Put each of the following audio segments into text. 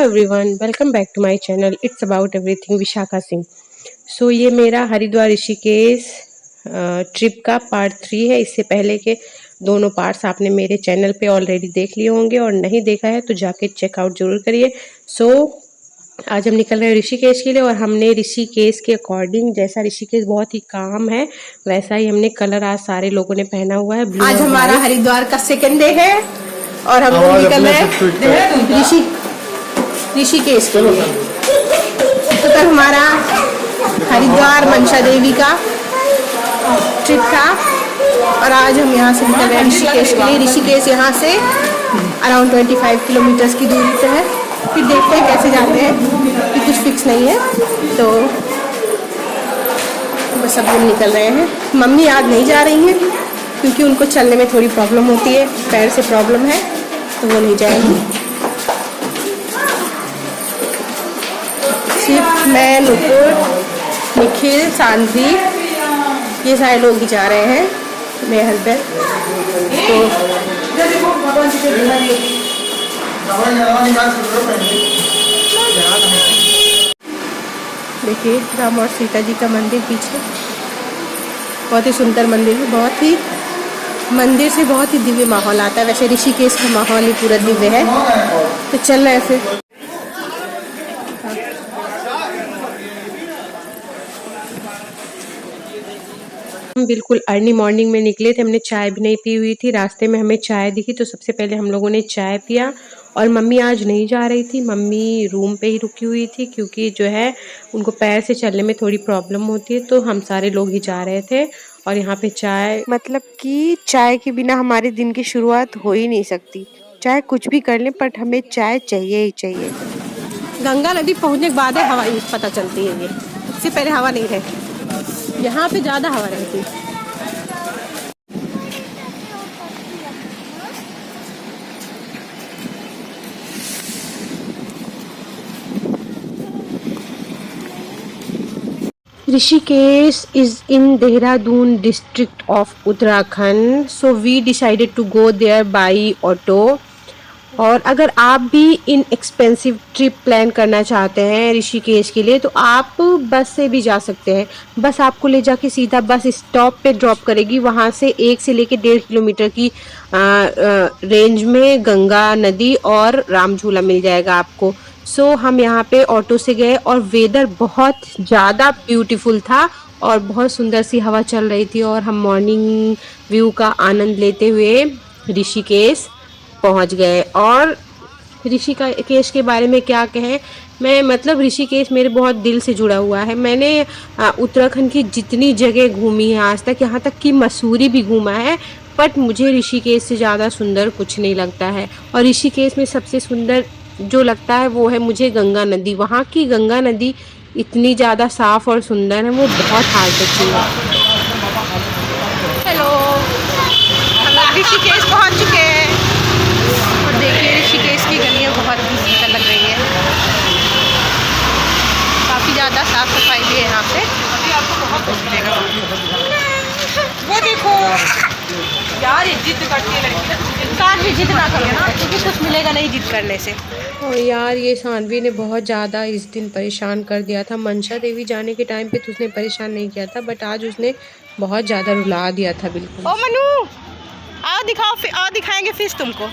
Everyone, welcome back to my channel. It's about everything Vishakha Singh. So ये मेरा Haridwar Rishikesh trip का part 3 है। इससे पहले के दोनों पार्ट्स आपने मेरे चैनल पे ऑलरेडी देख लिए होंगे, और नहीं देखा है तो जाके चेकआउट जरूर करिए। सो आज हम निकल रहे हैं ऋषिकेश के लिए, और हमने ऋषिकेश के अकॉर्डिंग, जैसा ऋषिकेश बहुत ही काम है वैसा ही हमने कलर आज सारे लोगों ने पहना हुआ है। ब्लू। आज हमारा हरिद्वार का सेकंड डे है और हम लोग निकल रहे हैं ऋषिकेश के लिए। तो कल हमारा हरिद्वार मनसा देवी का ट्रिप था और आज हम यहाँ से निकल रहे हैं ऋषिकेश के लिए। ऋषिकेश यहाँ से अराउंड 25 किलोमीटर्स की दूरी पे है। फिर देखते हैं कैसे जाते हैं, कि कुछ फिक्स नहीं है। तो बस सब लोग निकल रहे हैं। मम्मी आज नहीं जा रही हैं क्योंकि उनको चलने में थोड़ी प्रॉब्लम होती है, पैर से प्रॉब्लम है, तो वो नहीं जाएंगी। सिर्फ मैं, नुपुर, निखिल, सानवी, ये सारे लोग ही जा रहे हैं, मेरे हस्बैंड। तो देखिए राम और सीता जी का मंदिर पीछे, बहुत ही सुंदर मंदिर है। बहुत ही मंदिर से बहुत ही दिव्य माहौल आता है। वैसे ऋषिकेश का माहौल ही पूरा दिव्य है। तो चल रहे हैं फिर। हम बिल्कुल अर्ली मॉर्निंग में निकले थे। हमने चाय भी नहीं पी हुई थी। रास्ते में हमें चाय दिखी तो सबसे पहले हम लोगों ने चाय पिया। और मम्मी आज नहीं जा रही थी, मम्मी रूम पे ही रुकी हुई थी क्योंकि जो है उनको पैर से चलने में थोड़ी प्रॉब्लम होती है। तो हम सारे लोग ही जा रहे थे। और यहाँ पे चाय, मतलब कि चाय के बिना हमारे दिन की शुरुआत हो ही नहीं सकती। चाहे कुछ भी कर लें बट हमें चाय चाहिए ही चाहिए। गंगा नदी पहुँचने के बाद हवा पता चलती है। ये इससे पहले हवा नहीं रहती, यहाँ पे ज़्यादा हवा रहती है। Rishikesh is in Dehradun district of Uttarakhand. So we decided to go there by auto. और अगर आप भी इन एक्सपेंसिव ट्रिप प्लान करना चाहते हैं ऋषिकेश के लिए तो आप बस से भी जा सकते हैं। बस आपको ले जाके सीधा बस स्टॉप पे ड्रॉप करेगी। वहाँ से 1 से लेके 1.5 किलोमीटर की रेंज में गंगा नदी और राम झूला मिल जाएगा आपको। सो हम यहाँ पे ऑटो से गए और वेदर बहुत ज़्यादा ब्यूटीफुल था और बहुत सुंदर सी हवा चल रही थी। और हम मॉर्निंग व्यू का आनंद लेते हुए ऋषिकेश पहुँच गए। और ऋषिकेश के बारे में क्या कहें, मैं मतलब ऋषिकेश मेरे बहुत दिल से जुड़ा हुआ है। मैंने उत्तराखंड की जितनी जगह घूमी है आज तक, यहाँ तक कि मसूरी भी घूमा है, बट मुझे ऋषिकेश से ज़्यादा सुंदर कुछ नहीं लगता है। और ऋषिकेश में सबसे सुंदर जो लगता है वो है मुझे गंगा नदी। वहाँ की गंगा नदी इतनी ज़्यादा साफ़ और सुंदर है, वो बहुत हार्ट टचिंग है। हेलो, हम लोग ऋषिकेश पहुँच चुके हैं और देखिए ऋषिकेश की गलियाँ बहुत ही सुंदर लग रही है। काफ़ी ज़्यादा साफ सफाई भी है यहाँ पे। अभी आपको बहुत कुछ मिलेगा। वो देखो यार, जिद करती है लड़की। इंसान भी जिद ना करे ना, क्योंकि कुछ मिलेगा नहीं जिद करने से। और यार ये सानवी ने बहुत ज़्यादा इस दिन परेशान कर दिया था। मनसा देवी जाने के टाइम पे तो उसने परेशान नहीं किया था, बट आज उसने बहुत ज़्यादा रुला दिया था बिल्कुल। ओ मनु, आओ दिखाओ, आओ दिखाएंगे फिश तुमको।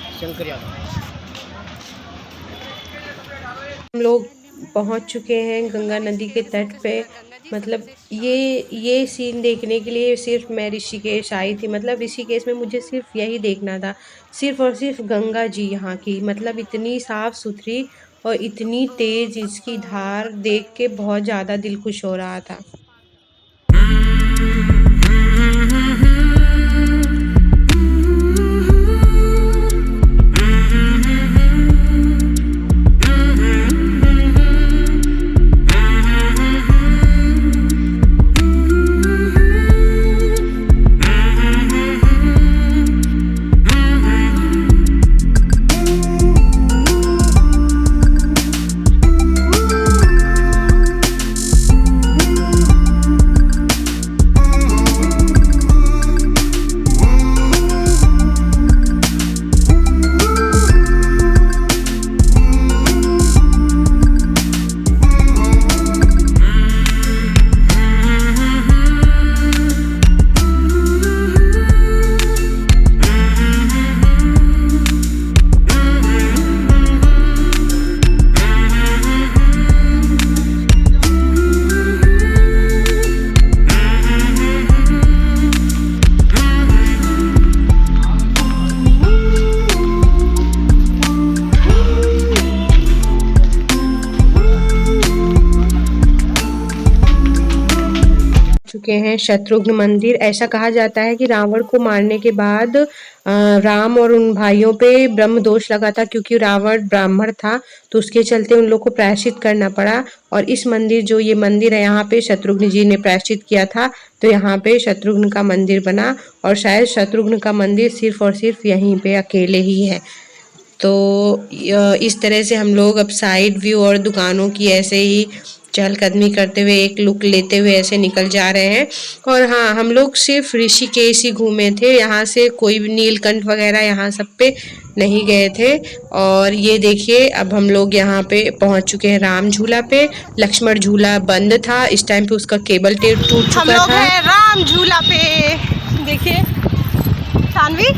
हम लोग पहुंच चुके हैं गंगा नदी के तट पे। मतलब ये सीन देखने के लिए सिर्फ मैं ऋषिकेश आई थी। मतलब ऋषिकेश में मुझे सिर्फ यही देखना था, सिर्फ और सिर्फ गंगा जी यहाँ की। मतलब इतनी साफ़ सुथरी और इतनी तेज़ इसकी धार देख के बहुत ज़्यादा दिल खुश हो रहा था। चुके हैं शत्रुघ्न मंदिर। ऐसा कहा जाता है कि रावण को मारने के बाद राम और उन भाइयों पे ब्रह्म दोष लगा था, क्योंकि रावण ब्राह्मण था, तो उसके चलते उन लोग को प्रायश्चित करना पड़ा। और इस मंदिर, जो ये मंदिर है, यहाँ पे शत्रुघ्न जी ने प्रायश्चित किया था, तो यहाँ पे शत्रुघ्न का मंदिर बना। और शायद शत्रुघ्न का मंदिर सिर्फ और सिर्फ यहीं पे अकेले ही है। तो इस तरह से हम लोग अब साइड व्यू और दुकानों की ऐसे ही चहलकदमी करते हुए एक लुक लेते हुए ऐसे निकल जा रहे हैं। और हाँ, हम लोग सिर्फ ऋषिकेश ही घूमे थे, यहाँ से कोई भी नीलकंठ वगैरह यहाँ सब पे नहीं गए थे। और ये देखिए, अब हम लोग यहाँ पे पहुँच चुके हैं राम झूला पे। लक्ष्मण झूला बंद था इस टाइम पे, उसका केबल टेप टूट हम चुका लोग था। हैं राम झूला पे। देखिए सानवी,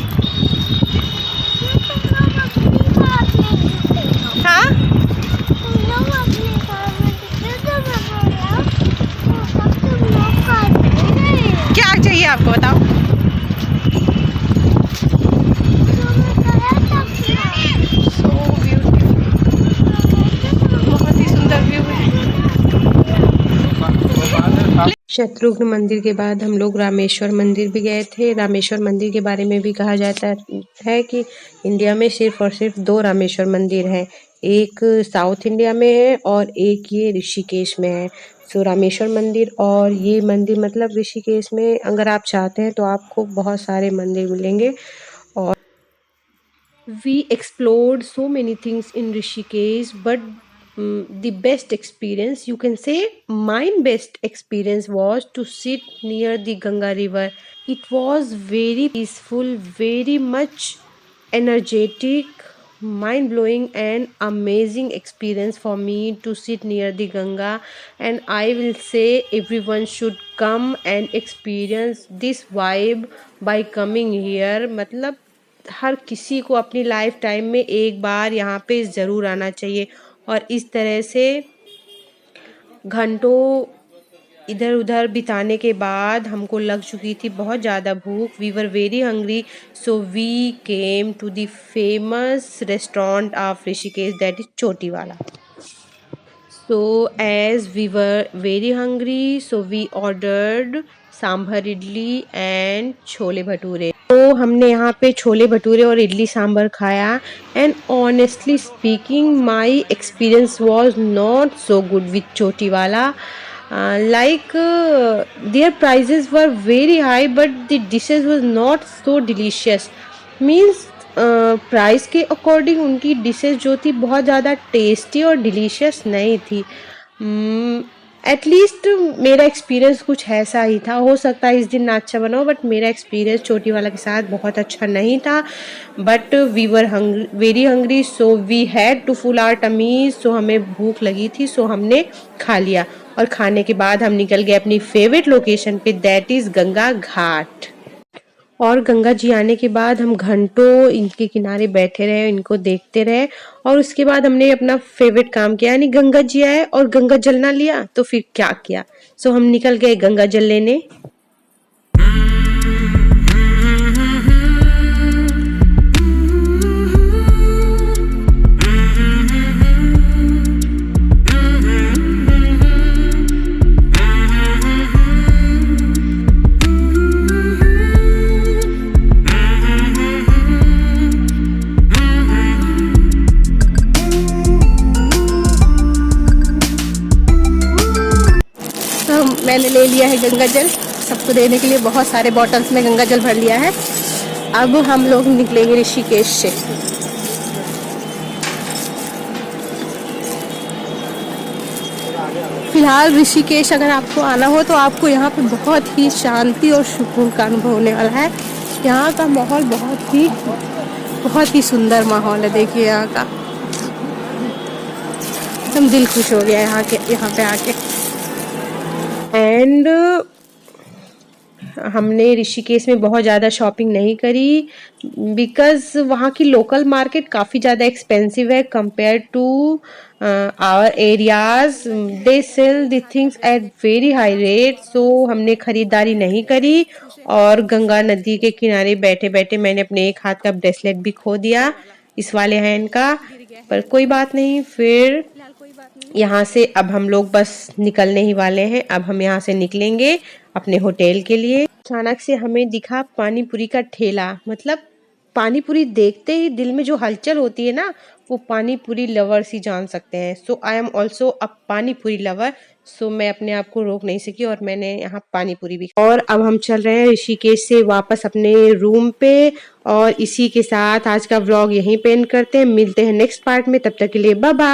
हाँ क्या चाहिए आपको बताओ। बहुत ही सुंदर व्यू है। शत्रुघ्न मंदिर के बाद हम लोग रामेश्वर मंदिर भी गए थे। रामेश्वर मंदिर के बारे में भी कहा जाता है कि इंडिया में सिर्फ और सिर्फ 2 रामेश्वर मंदिर हैं। एक साउथ इंडिया में है और एक ये ऋषिकेश में है। सो रामेश्वर मंदिर और ये मंदिर मतलब ऋषिकेश में अगर आप चाहते हैं तो आपको बहुत सारे मंदिर मिलेंगे। और we explored so many things in Rishikesh, but the best experience, you can say mine best experience, was to sit near the Ganga river. It was very peaceful, very much energetic, mind blowing and amazing experience for me to sit near the Ganga. And I will say everyone should come and experience this vibe by coming here. मतलब हर किसी को अपनी life time में एक बार यहाँ पे ज़रूर आना चाहिए। और इस तरह से घंटों इधर उधर बिताने के बाद हमको लग चुकी थी बहुत ज़्यादा भूख। We were very hungry, so we came to the famous restaurant of Rishikesh, that is Choti Wala. So as we were very hungry, so we ordered sambar idli and chole bhature. तो हमने यहाँ पे छोले भटूरे और इडली सांभर खाया। And honestly speaking my experience was not so good with चोटी वाला। Like their prices were very high, but the dishes was not so delicious. Means price के according उनकी डिशेस जो थी बहुत ज़्यादा टेस्टी और डिलीशियस नहीं थी। एटलीस्ट मेरा एक्सपीरियंस कुछ ऐसा ही था। हो सकता है इस दिन ना अच्छा बना हो, बट मेरा एक्सपीरियंस चोटी वाला के साथ बहुत अच्छा नहीं था। But we were very hungry, so we had to full our tummies. So हमें भूख लगी थी, सो हमने खा लिया। और खाने के बाद हम निकल गए अपनी फेवरेट लोकेशन पे, दैट इज़ गंगा घाट। और गंगा जी आने के बाद हम घंटों इनके किनारे बैठे रहे, इनको देखते रहे। और उसके बाद हमने अपना फेवरेट काम किया, यानी गंगा जी आए और गंगा जल ना लिया तो फिर क्या किया। सो हम निकल गए गंगा जल लेने। मैंने ले लिया है गंगा जल, सबको देने के लिए बहुत सारे बॉटल्स में गंगा जल भर लिया है। अब हम लोग निकलेंगे ऋषिकेश से। फिलहाल ऋषिकेश अगर आपको आना हो तो आपको यहाँ पे बहुत ही शांति और सुकून का अनुभव होने वाला है। यहाँ का माहौल बहुत ही सुंदर माहौल है। देखिए यहाँ का, एकदम दिल खुश हो गया यहाँ पे आके। एंड हमने ऋषिकेश में बहुत ज़्यादा शॉपिंग नहीं करी, बिकॉज वहाँ की लोकल मार्केट काफ़ी ज़्यादा एक्सपेंसिव है compare to our areas. They sell the things at very high rate, so हमने खरीदारी नहीं करी। और गंगा नदी के किनारे बैठे बैठे मैंने अपने एक हाथ का ब्रेसलेट भी खो दिया, इस वाले हैंड का, पर कोई बात नहीं। फिर यहाँ से अब हम लोग बस निकलने ही वाले हैं। अब हम यहाँ से निकलेंगे अपने होटल के लिए। अचानक से हमें दिखा पानी पूरी का ठेला। मतलब पानी पूरी देखते ही दिल में जो हलचल होती है ना, वो पानी पूरी लवर्स ही जान सकते हैं। सो आई एम ऑल्सो अ पानी पूरी लवर। सो मैं अपने आप को रोक नहीं सकी और मैंने यहाँ पानी पूरी भी। और अब हम चल रहे हैं ऋषिकेश से वापस अपने रूम पे। और इसी के साथ आज का व्लॉग यहीं पे एंड करते हैं। मिलते हैं नेक्स्ट पार्ट में, तब तक के लिए बाय बाय।